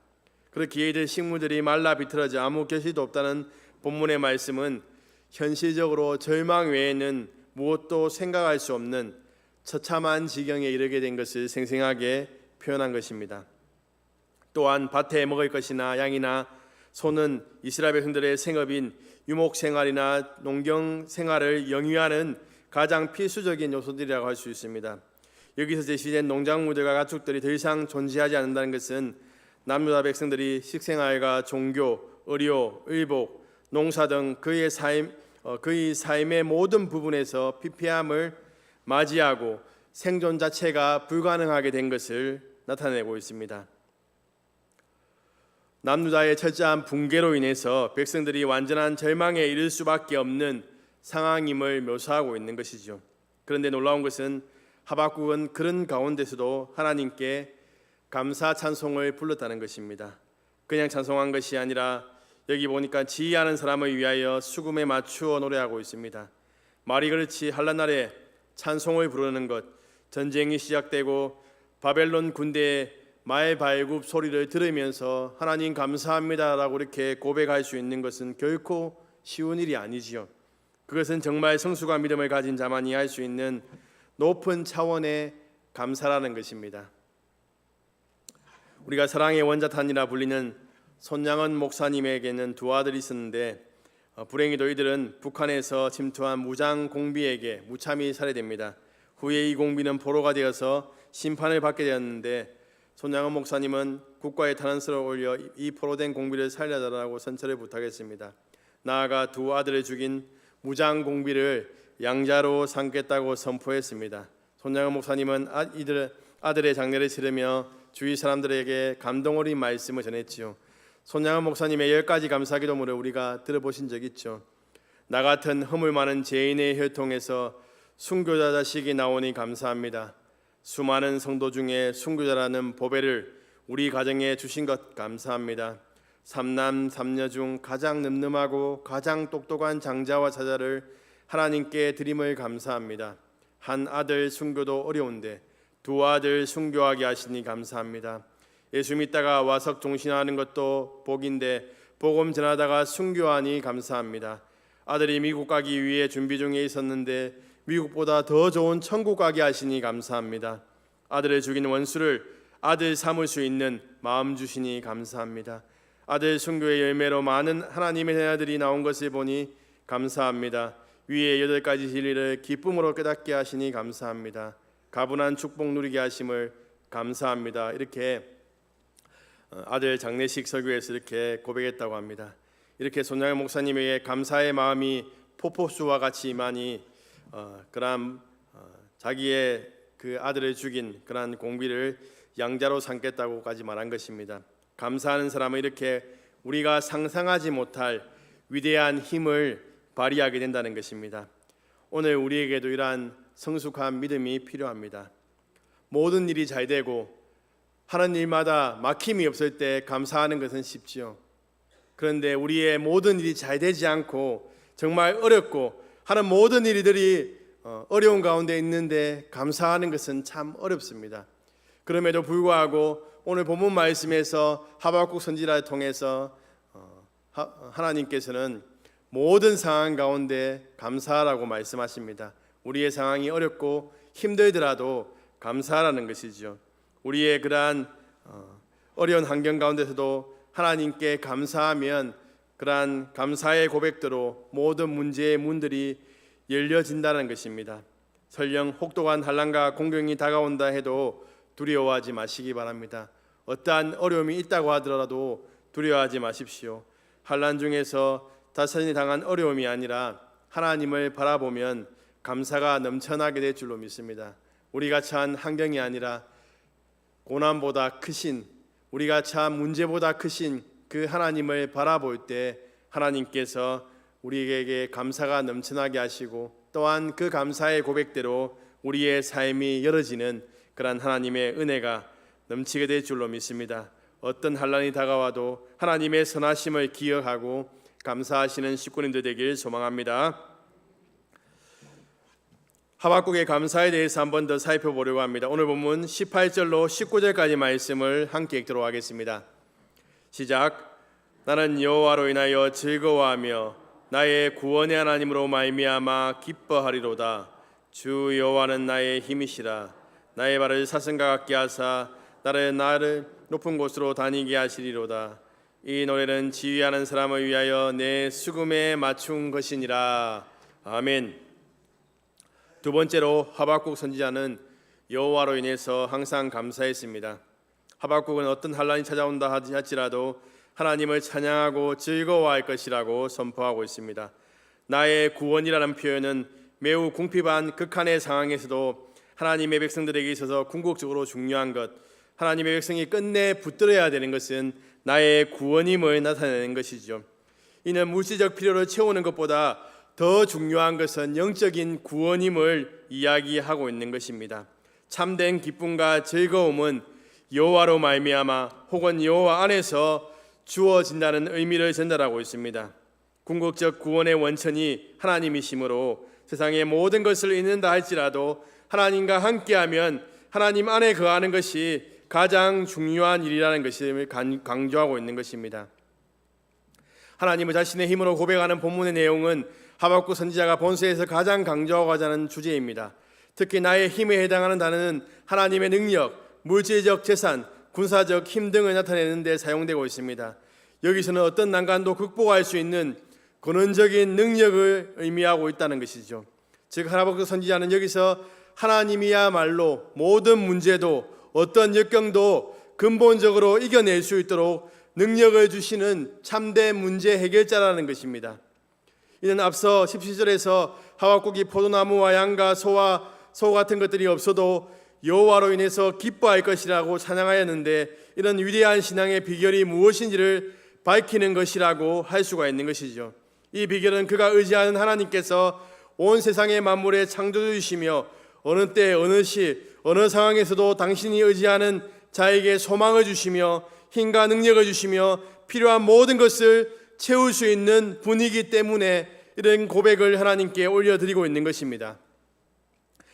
그렇기에 이들 식물들이 말라 비틀어져 아무 결실도 없다는 본문의 말씀은 현실적으로 절망 외에는 무엇도 생각할 수 없는 처참한 지경에 이르게 된 것을 생생하게 표현한 것입니다. 또한 밭에 먹을 것이나 양이나 소는 이스라엘 백성들의 생업인 유목 생활이나 농경 생활을 영위하는 가장 필수적인 요소들이라고 할 수 있습니다. 여기서 제시된 농작물들과 가축들이 더 이상 존재하지 않는다는 것은 남유다 백성들이 식생활과 종교, 의료, 의복, 농사 등 그의 삶의 모든 부분에서 피폐함을 맞이하고 생존 자체가 불가능하게 된 것을 나타내고 있습니다. 남유다의 철저한 붕괴로 인해서 백성들이 완전한 절망에 이를 수밖에 없는 상황임을 묘사하고 있는 것이죠. 그런데 놀라운 것은 하박국은 그런 가운데서도 하나님께 감사 찬송을 불렀다는 것입니다. 그냥 찬송한 것이 아니라 여기 보니까 지휘하는 사람을 위하여 수금에 맞추어 노래하고 있습니다. 말이 그렇지 한란날에 찬송을 부르는 것, 전쟁이 시작되고 바벨론 군대의 말발굽 소리를 들으면서 하나님 감사합니다라고 이렇게 고백할 수 있는 것은 결코 쉬운 일이 아니지요. 그것은 정말 성수가 믿음을 가진 자만이 할 수 있는 높은 차원의 감사라는 것입니다. 우리가 사랑의 원자탄이라 불리는 손양원 목사님에게는 두 아들이 있었는데 불행히도 이들은 북한에서 침투한 무장 공비에게 무참히 살해됩니다. 후에 이 공비는 포로가 되어서 심판을 받게 되었는데 손양원 목사님은 국가의 탄원서를 올려 이 포로된 공비를 살려달라고 선처를 부탁했습니다. 나아가 두 아들을 죽인 무장 공비를 양자로 삼겠다고 선포했습니다. 손양원 목사님은 아들의 장례를 치르며 주위 사람들에게 감동 어린 말씀을 전했지요. 손양원 목사님의 10가지 감사 기도문을 우리가 들어보신 적 있죠. 나 같은 허물 많은 죄인의 혈통에서 순교자 자식이 나오니 감사합니다. 수많은 성도 중에 순교자라는 보배를 우리 가정에 주신 것 감사합니다. 삼남 삼녀 중 가장 늠름하고 가장 똑똑한 장자와 사자를 하나님께 드림을 감사합니다. 한 아들 순교도 어려운데 두 아들 순교하게 하시니 감사합니다. 예수 믿다가 와석 종신하는 것도 복인데 복음 전하다가 순교하니 감사합니다. 아들이 미국 가기 위해 준비 중에 있었는데 미국보다 더 좋은 천국 가게 하시니 감사합니다. 아들을 죽인 원수를 아들 삼을 수 있는 마음 주시니 감사합니다. 아들 순교의 열매로 많은 하나님의 자녀들이 나온 것을 보니 감사합니다. 위에 8가지 진리를 기쁨으로 깨닫게 하시니 감사합니다. 가분한 축복 누리게 하심을 감사합니다. 이렇게 아들 장례식 설교에서 이렇게 고백했다고 합니다. 이렇게 손양현 목사님에게 감사의 마음이 폭포수와 같이 임하니 그러한 자기의 그 아들을 죽인 그러한 공비를 양자로 삼겠다고까지 말한 것입니다. 감사하는 사람은 이렇게 우리가 상상하지 못할 위대한 힘을 발휘하게 된다는 것입니다. 오늘 우리에게도 이러한 성숙한 믿음이 필요합니다. 모든 일이 잘 되고 하는 일마다 막힘이 없을 때 감사하는 것은 쉽지요. 그런데 우리의 모든 일이 잘 되지 않고 정말 어렵고 하는 모든 일들이 어려운 가운데 있는데 감사하는 것은 참 어렵습니다. 그럼에도 불구하고 오늘 본문 말씀에서 하박국 선지자를 통해서 하나님께서는 모든 상황 가운데 감사하라고 말씀하십니다. 우리의 상황이 어렵고 힘들더라도 감사하라는 것이죠. 우리의 그러한 어려운 환경 가운데서도 하나님께 감사하면 그러한 감사의 고백대로 모든 문제의 문들이 열려진다는 것입니다. 설령 혹독한 환난과 공경이 다가온다 해도 두려워하지 마시기 바랍니다. 어떠한 어려움이 있다고 하더라도 두려워하지 마십시오. 환난 중에서 자신이 당한 어려움이 아니라 하나님을 바라보면 감사가 넘쳐나게 될 줄로 믿습니다. 우리가 처한 환경이 아니라 고난보다 크신, 우리가 처한 문제보다 크신 그 하나님을 바라볼 때 하나님께서 우리에게 감사가 넘쳐나게 하시고 또한 그 감사의 고백대로 우리의 삶이 열어지는 그런 하나님의 은혜가 넘치게 될 줄로 믿습니다. 어떤 환난이 다가와도 하나님의 선하심을 기억하고 감사하시는 식구님들 되길 소망합니다. 하박국의 감사에 대해서 한 번 더 살펴보려고 합니다. 오늘 본문 18절로 19절까지 말씀을 함께 읽도록 하겠습니다. 시작. 나는 여호와로 인하여 즐거워하며 나의 구원의 하나님으로 말미암아 기뻐하리로다. 주 여호와는 나의 힘이시라. 나의 발을 사슴과 같게 하사 나를 높은 곳으로 다니게 하시리로다. 이 노래는 지휘하는 사람을 위하여 내 수금에 맞춘 것이니라. 아멘. 두 번째로 하박국 선지자는 여호와로 인해서 항상 감사했습니다. 하박국은 어떤 환난이 찾아온다 할지라도 하나님을 찬양하고 즐거워할 것이라고 선포하고 있습니다. 나의 구원이라는 표현은 매우 궁핍한 극한의 상황에서도 하나님의 백성들에게 있어서 궁극적으로 중요한 것, 하나님의 백성이 끝내 붙들어야 되는 것은 나의 구원임을 나타내는 것이죠. 이는 물질적 필요를 채우는 것보다 더 중요한 것은 영적인 구원임을 이야기하고 있는 것입니다. 참된 기쁨과 즐거움은 여호와로 말미암아 혹은 여호와 안에서 주어진다는 의미를 전달하고 있습니다. 궁극적 구원의 원천이 하나님이시므로 세상의 모든 것을 잃는다 할지라도 하나님과 함께하면 하나님 안에 거하는 것이 가장 중요한 일이라는 것을 강조하고 있는 것입니다. 하나님을 자신의 힘으로 고백하는 본문의 내용은 하박국 선지자가 본서에서 가장 강조하고자 하는 주제입니다. 특히 나의 힘에 해당하는 단어는 하나님의 능력, 물질적 재산, 군사적 힘 등을 나타내는 데 사용되고 있습니다. 여기서는 어떤 난관도 극복할 수 있는 근원적인 능력을 의미하고 있다는 것이죠. 즉 하박국 선지자는 여기서 하나님이야말로 모든 문제도 어떤 역경도 근본적으로 이겨낼 수 있도록 능력을 주시는 참된 문제 해결자라는 것입니다. 이는 앞서 17절에서 하박국이 포도나무와 양과 소 같은 것들이 없어도 여호와로 인해서 기뻐할 것이라고 찬양하였는데 이런 위대한 신앙의 비결이 무엇인지를 밝히는 것이라고 할 수가 있는 것이죠. 이 비결은 그가 의지하는 하나님께서 온 세상의 만물의 창조주이시며 어느 때 어느 시 어느 상황에서도 당신이 의지하는 자에게 소망을 주시며 힘과 능력을 주시며 필요한 모든 것을 채울 수 있는 분이기 때문에 이런 고백을 하나님께 올려드리고 있는 것입니다.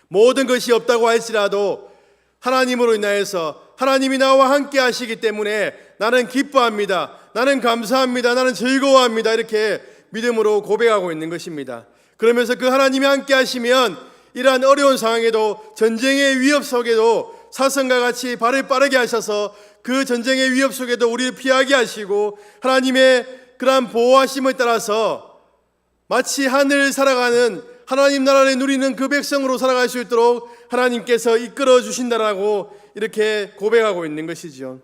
모든 것이 없다고 할지라도 하나님으로 인하여서 하나님이 나와 함께 하시기 때문에 나는 기뻐합니다. 나는 감사합니다. 나는 즐거워합니다. 이렇게 믿음으로 고백하고 있는 것입니다. 그러면서 그 하나님이 함께 하시면 이러한 어려운 상황에도, 전쟁의 위협 속에도 사슴과 같이 발을 빠르게 하셔서 그 전쟁의 위협 속에도 우리를 피하게 하시고, 하나님의 그러한 보호하심을 따라서 마치 하늘을 살아가는, 하나님 나라를 누리는 그 백성으로 살아갈 수 있도록 하나님께서 이끌어 주신다라고 이렇게 고백하고 있는 것이죠.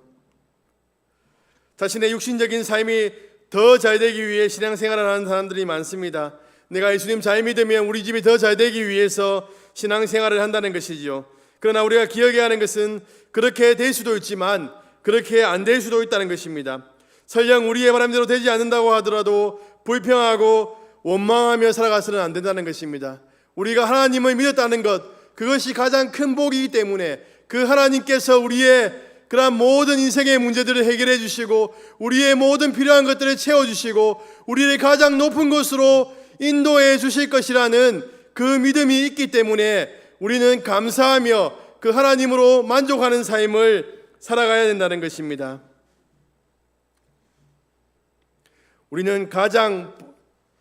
자신의 육신적인 삶이 더 잘 되기 위해 신앙생활을 하는 사람들이 많습니다. 내가 예수님 잘 믿으면 우리 집이 더 잘 되기 위해서 신앙생활을 한다는 것이지요. 그러나 우리가 기억해야 하는 것은 그렇게 될 수도 있지만 그렇게 안 될 수도 있다는 것입니다. 설령 우리의 바람대로 되지 않는다고 하더라도 불평하고 원망하며 살아가서는 안 된다는 것입니다. 우리가 하나님을 믿었다는 것, 그것이 가장 큰 복이기 때문에 그 하나님께서 우리의 그러한 모든 인생의 문제들을 해결해 주시고 우리의 모든 필요한 것들을 채워주시고 우리를 가장 높은 곳으로 인도해 주실 것이라는 그 믿음이 있기 때문에 우리는 감사하며 그 하나님으로 만족하는 삶을 살아가야 된다는 것입니다. 우리는 가장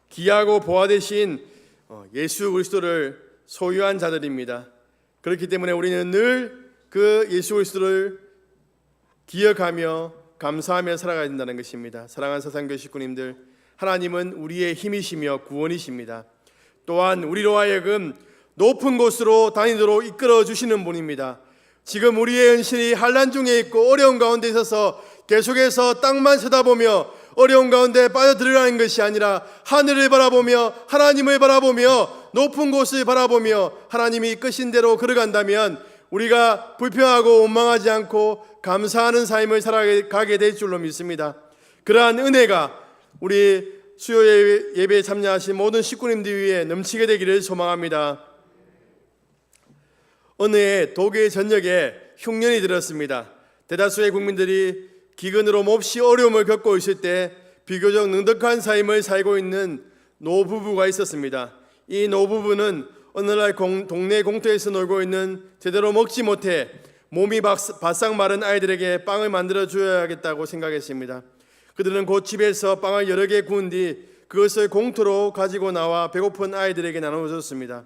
귀하고 보화되신 예수 그리스도를 소유한 자들입니다. 그렇기 때문에 우리는 늘 그 예수 그리스도를 기억하며 감사하며 살아가야 된다는 것입니다. 사랑하는 사상교회 식구님들, 하나님은 우리의 힘이시며 구원이십니다. 또한 우리로 하여금 높은 곳으로 다니도록 이끌어 주시는 분입니다. 지금 우리의 현실이 환난 중에 있고 어려운 가운데 있어서 계속해서 땅만 쳐다보며 어려운 가운데 빠져들어가는 것이 아니라 하늘을 바라보며 하나님을 바라보며 높은 곳을 바라보며 하나님이 이끄신 대로 걸어간다면 우리가 불평하고 원망하지 않고 감사하는 삶을 살아가게 될 줄로 믿습니다. 그러한 은혜가 우리 수요 예배에 참여하신 모든 식구님들 위해 넘치게 되기를 소망합니다. 어느 해 독일 전역에 흉년이 들었습니다. 대다수의 국민들이 기근으로 몹시 어려움을 겪고 있을 때 비교적 넉넉한 삶을 살고 있는 노부부가 있었습니다. 이 노부부는 어느 날 동네 공터에서 놀고 있는 제대로 먹지 못해 몸이 바싹 마른 아이들에게 빵을 만들어 줘야겠다고 생각했습니다. 그들은 곧 집에서 빵을 여러 개 구운 뒤 그것을 공터로 가지고 나와 배고픈 아이들에게 나눠줬습니다.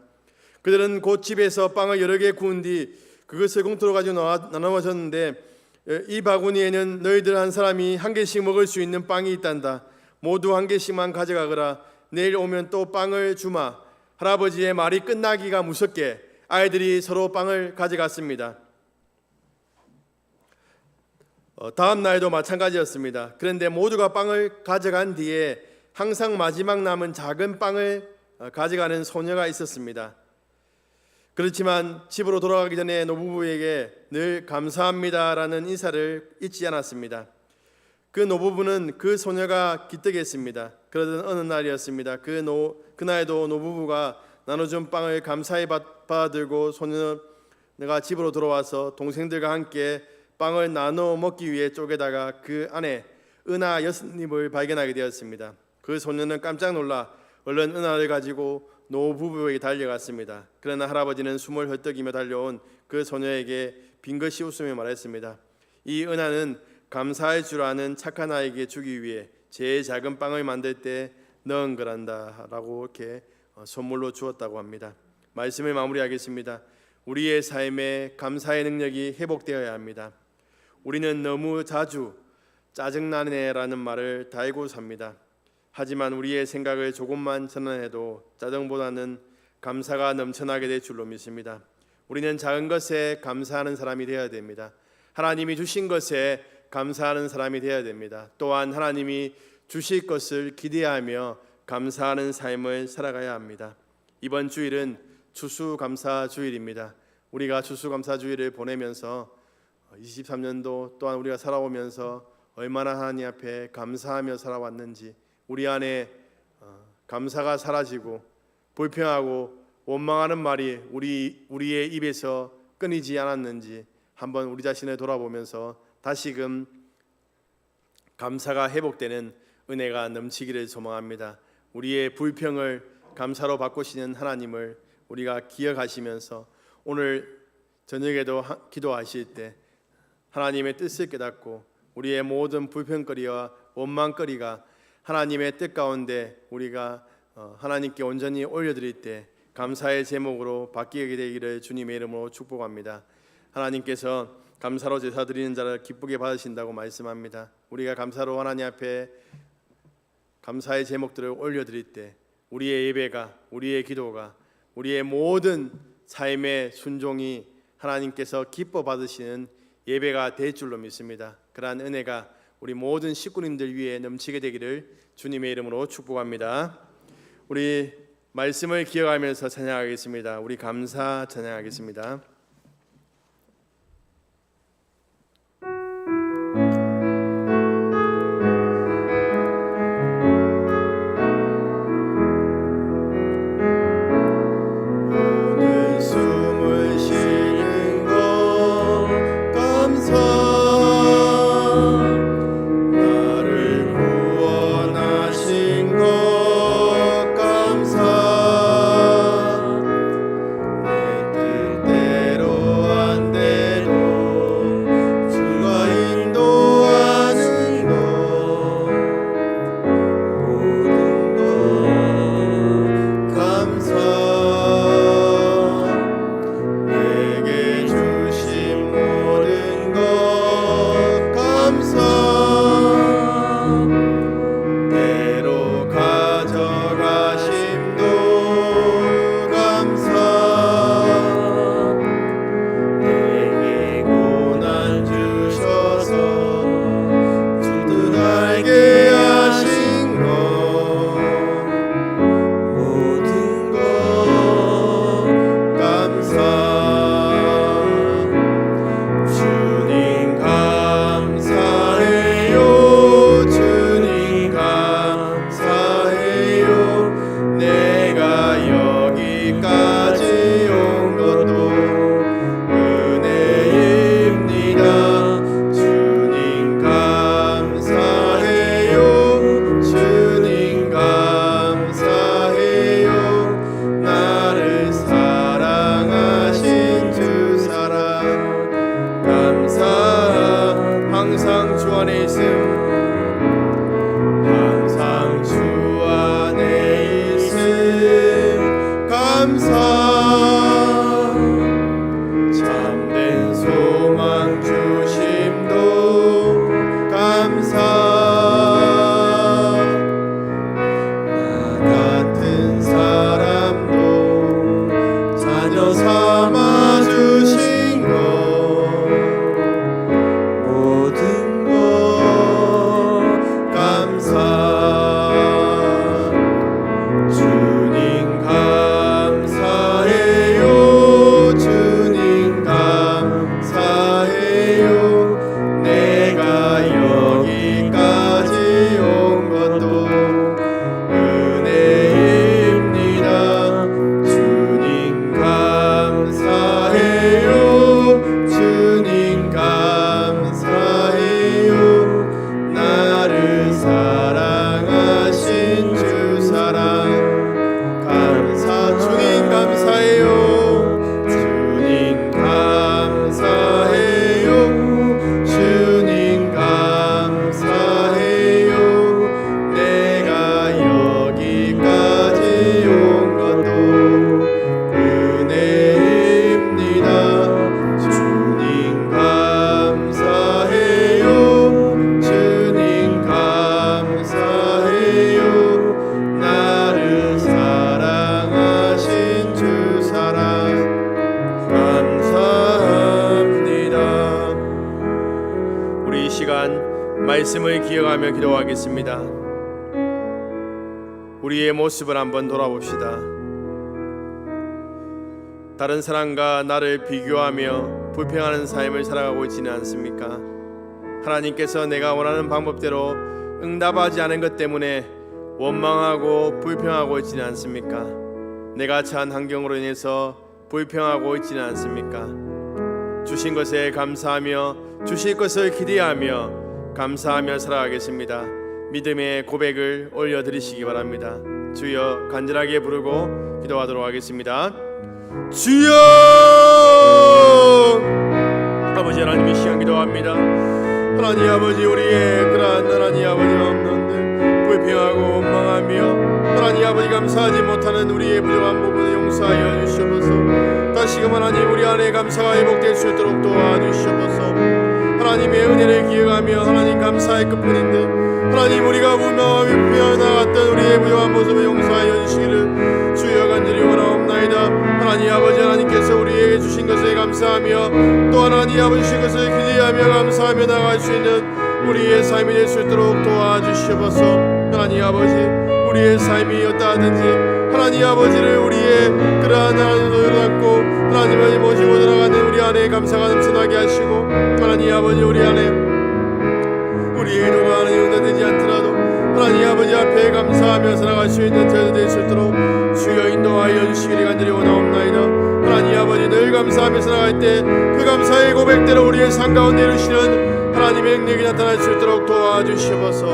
그들은 곧 집에서 빵을 여러 개 구운 뒤 그것을 공터로 가지고 나눠줬는데 이 바구니에는 너희들 한 사람이 한 개씩 먹을 수 있는 빵이 있단다. 모두 한 개씩만 가져가거라. 내일 오면 또 빵을 주마. 할아버지의 말이 끝나기가 무섭게 아이들이 서로 빵을 가져갔습니다. 다음 날도 마찬가지였습니다. 그런데 모두가 빵을 가져간 뒤에 항상 마지막 남은 작은 빵을 가져가는 소녀가 있었습니다. 그렇지만 집으로 돌아가기 전에 노부부에게 늘 감사합니다라는 인사를 잊지 않았습니다. 그 노부부는 그 소녀가 기특했습니다. 그러던 어느 날이었습니다. 그날도 노부부가 나눠준 빵을 감사히 받아들고 소녀가 집으로 돌아와서 동생들과 함께 빵을 나눠 먹기 위해 쪼개다가 그 안에 은하 6입을 발견하게 되었습니다. 그 소녀는 깜짝 놀라 얼른 은하를 가지고 노부부에게 달려갔습니다. 그러나 할아버지는 숨을 헐떡이며 달려온 그 소녀에게 빙긋이 웃으며 말했습니다. 이 은하는 감사할 줄 아는 착한 아이에게 주기 위해 제일 작은 빵을 만들 때 넣은 거란다 라고 이렇게 선물로 주었다고 합니다. 말씀을 마무리하겠습니다. 우리의 삶에 감사의 능력이 회복되어야 합니다. 우리는 너무 자주 짜증나네라는 말을 달고 삽니다. 하지만 우리의 생각을 조금만 전환해도 짜증보다는 감사가 넘쳐나게 될 줄로 믿습니다. 우리는 작은 것에 감사하는 사람이 되어야 됩니다. 하나님이 주신 것에 감사하는 사람이 되어야 됩니다. 또한 하나님이 주실 것을 기대하며 감사하는 삶을 살아가야 합니다. 이번 주일은 추수감사 주일입니다. 우리가 추수감사주의를 보내면서 23년도 또한 우리가 살아오면서 얼마나 하나님 앞에 감사하며 살아왔는지, 우리 안에 감사가 사라지고 불평하고 원망하는 말이 우리의 입에서 끊이지 않았는지 한번 우리 자신을 돌아보면서 다시금 감사가 회복되는 은혜가 넘치기를 소망합니다. 우리의 불평을 감사로 바꾸시는 하나님을 우리가 기억하시면서 오늘 저녁에도 기도하실 때 하나님의 뜻을 깨닫고 우리의 모든 불평거리와 원망거리가 하나님의 뜻 가운데 우리가 하나님께 온전히 올려드릴 때 감사의 제목으로 바뀌게 되기를 주님의 이름으로 축복합니다. 하나님께서 감사로 제사 드리는 자를 기쁘게 받으신다고 말씀합니다. 우리가 감사로 하나님 앞에 감사의 제목들을 올려드릴 때 우리의 예배가, 우리의 기도가, 우리의 모든 삶의 순종이 하나님께서 기뻐 받으시는 예배가 될 줄로 믿습니다. 그러한 은혜가 우리 모든 식구님들 위해 넘치게 되기를 주님의 이름으로 축복합니다. 우리 말씀을 기억하면서 찬양하겠습니다. 우리 감사 찬양하겠습니다. 말씀을 기억하며 기도하겠습니다. 우리의 모습을 한번 돌아봅시다. 다른 사람과 나를 비교하며 불평하는 삶을 살아가고 있지는 않습니까? 하나님께서 내가 원하는 방법대로 응답하지 않은 것 때문에 원망하고 불평하고 있지는 않습니까? 내가 처한 환경으로 인해서 불평하고 있지는 않습니까? 주신 것에 감사하며 주실 것을 기대하며 감사하며 살아가겠습니다. 믿음의 고백을 올려드리시기 바랍니다. 주여 간절하게 부르고 기도하도록 하겠습니다. 주여! 아버지 하나님, 이 시간 기도합니다. 하나님 아버지, 우리의 그러한 하나님 아버지가 없는데 불평하고 원망하며 하나님 아버지 감사하지 못하는 우리의 부족한 부분을 용서하여 주시옵소서. 다시금 하나님 우리 안에 감사가 회복될 수 있도록 도와주시옵소서. 하나님의 은혜를 기억하며 하나님 감사의 끝뿐인데 하나님 우리가 불명하며 불평하며 나갔던 우리의 부족한 모습을 용서하여 주시기를 주여 간절히 원하옵나이다. 하나님 아버지, 하나님께서 우리에게 주신 것에 감사하며 또 하나님 아버지 주신 것을 기대하며 감사하며 나갈 수 있는 우리의 삶이 될 수 있도록 도와주시옵소서. 하나님 아버지, 우리의 삶이 어떠하든지 하나님 아버지를 우리의 그러한 하나님 소유를 갖고 하나님을 모시고 들어가는 우리 안에 감사가 넘쳐나게 하시고 하나님 아버지, 우리 안에 우리의 기도가 하나님 응답되지 않더라도 하나님 아버지 앞에 감사하며 살아갈 수 있는 저희들 될 수 있도록 주여 인도하여 주시기를 간절히 원하옵나이다. 하나님 아버지, 늘 감사하며 살아갈 때 그 감사의 고백대로 우리의 삶 가운데 이루시는 하나님의 능력이 나타날 수 있도록 도와주시옵소서.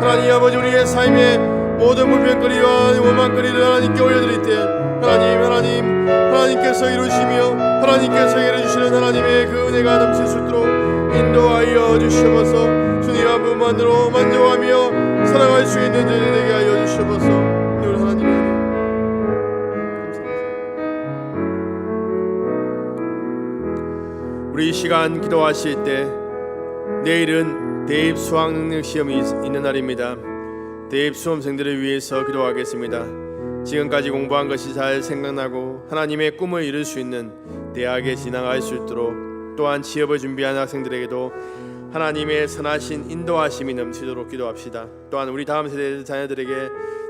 하나님 아버지, 우리의 삶의 모든 불평거리와 원망거리를 하나님께 올려드릴 때 하나님께서 이루시며 하나님께서 이루시는 하나님의 그 은혜가 넘칠 수 있도록 인도하여 주시옵소서. 주님 한 분만으로 만족하며 살아갈 수 있는 저희들 되게 하여 주시옵소서. 우리 하나님 감사합니다. 우리 이 시간 기도하실 때 내일은 대입 수학 능력 시험이 있는 날입니다. 대입 수험생들을 위해서 기도하겠습니다. 지금까지 공부한 것이 잘 생각나고 하나님의 꿈을 이룰 수 있는 대학에 진학할 수 있도록, 또한 취업을 준비하는 학생들에게도 하나님의 선하신 인도하심이 넘치도록 기도합시다. 또한 우리 다음 세대 자녀들에게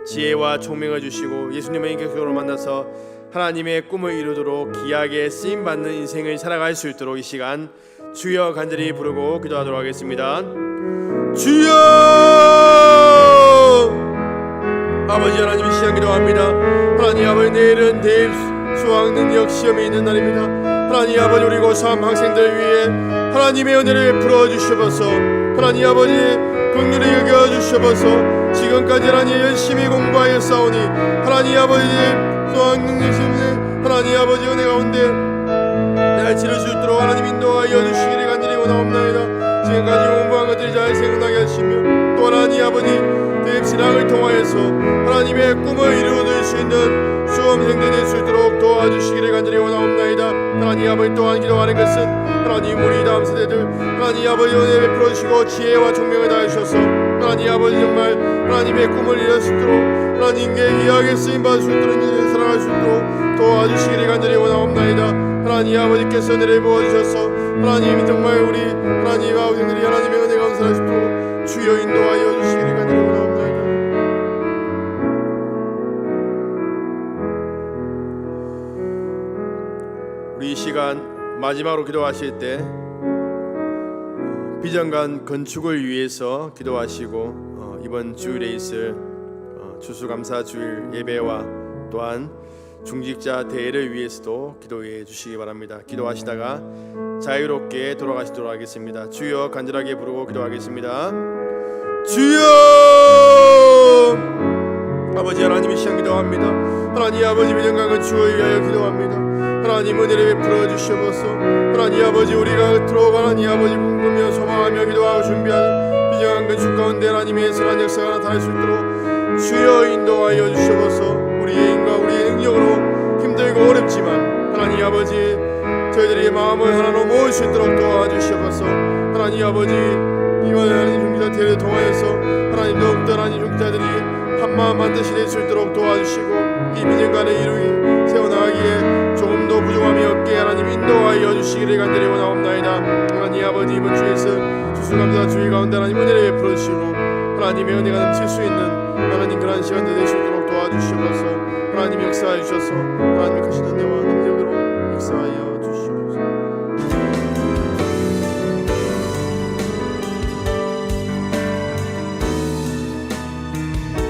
지혜와 총명을 주시고 예수님을 인격적으로 만나서 하나님의 꿈을 이루도록 귀하게 쓰임받는 인생을 살아갈 수 있도록 이 시간 주여 간절히 부르고 기도하도록 하겠습니다. 주여! 아버지 하나님, 이 시간 기도합니다. 하나님 아버지, 내일은 대입 수학 능력 시험이 있는 날입니다. 하나님 아버지, 우리 고3 학생들 위해 하나님의 은혜를 베풀어 주시옵소서. 하나님 아버지, 긍휼히 여겨 주시옵소서. 지금까지 하나님 열심히 공부하여 싸우니 하나님 아버지 수학 능력 시험에 하나님 아버지 은혜 가운데 잘 치를 수 있도록 하나님 인도하여 주시기를 간절히 원하옵나이다. 지금까지 공부한 것들이 잘 생각나게 하시며 또 하나님 아버지 대입 신학을 통하여서 하나님의 꿈을 이루어질 수 있는 수험생들 될 수 있도록 도와주시기를 간절히 원하옵나이다. 하나님 아버지, 또한 기도하는 것은 하나님 우리 다음 세대들 하나님 아버지 은혜를 베풀어 주시고 지혜와 총명을 다해 주셔서 하나님 아버지 정말 하나님의 꿈을 이룰 수 있도록 하나님께 귀하게 쓰임받을 수 있도록 인생을 살아갈 수 있도록 도와주시기를 간절히 원하옵나이다. 하나님 아버지께서 은혜를 부어주셔서 하나님 정말 우리 하나님 아버지들이 하나님의 은혜 가운데 살아갈 수 있도록 주여 인도하여 주시기를 간절히 원하옵나이다. 우리 이 시간 마지막으로 기도하실 때 비전관 건축을 위해서 기도하시고 이번 주일에 있을 추수감사 주일 예배와 또한 중직자 대회를 위해서도 기도해 주시기 바랍니다. 기도하시다가 자유롭게 돌아가시도록 하겠습니다. 주여 간절하게 부르고 기도하겠습니다. 주여! 아버지 하나님, 이 시간 기도합니다. 하나님 아버지, 비전관 건축을 위하여 기도합니다. 하나님 은혜를 베풀어 주시옵소서. 하나님 아버지, 우리가 들어오고 하나님 아버지 궁금하며 소망하며 기도하고 준비한 비전관 건축 가운데 하나님의 선한 역사가 나타날 수 있도록 주여 인도하여 주시옵소서. 우리의 힘과 우리의 능력으로 힘들고 어렵지만 하나님 아버지 저희들의 마음을 하나로 모을 수 있도록 도와주시옵소서. 하나님 아버지, 이번 하나님 중지자 대회를 통하여서 하나님 더욱더 하나님 중지자들이 한마음 한뜻이 될 수 있도록 도와주시고 이 비전관의 이루기 세워나가기에 조금도 부족함이 없게 하나님 인도하여 주시기를 간절히 원하옵나이다. 하나님 아버지, 이번 주에서 추수감사 주일 가운데 하나님 은혜를 베풀어 주시고 하나님의 은혜가 넘칠 수 있는 하나님 그러한 시간들 될 수 있도록 도와주시옵소서. 하나님 역사해 주셔서 하나님의 크신 은혜와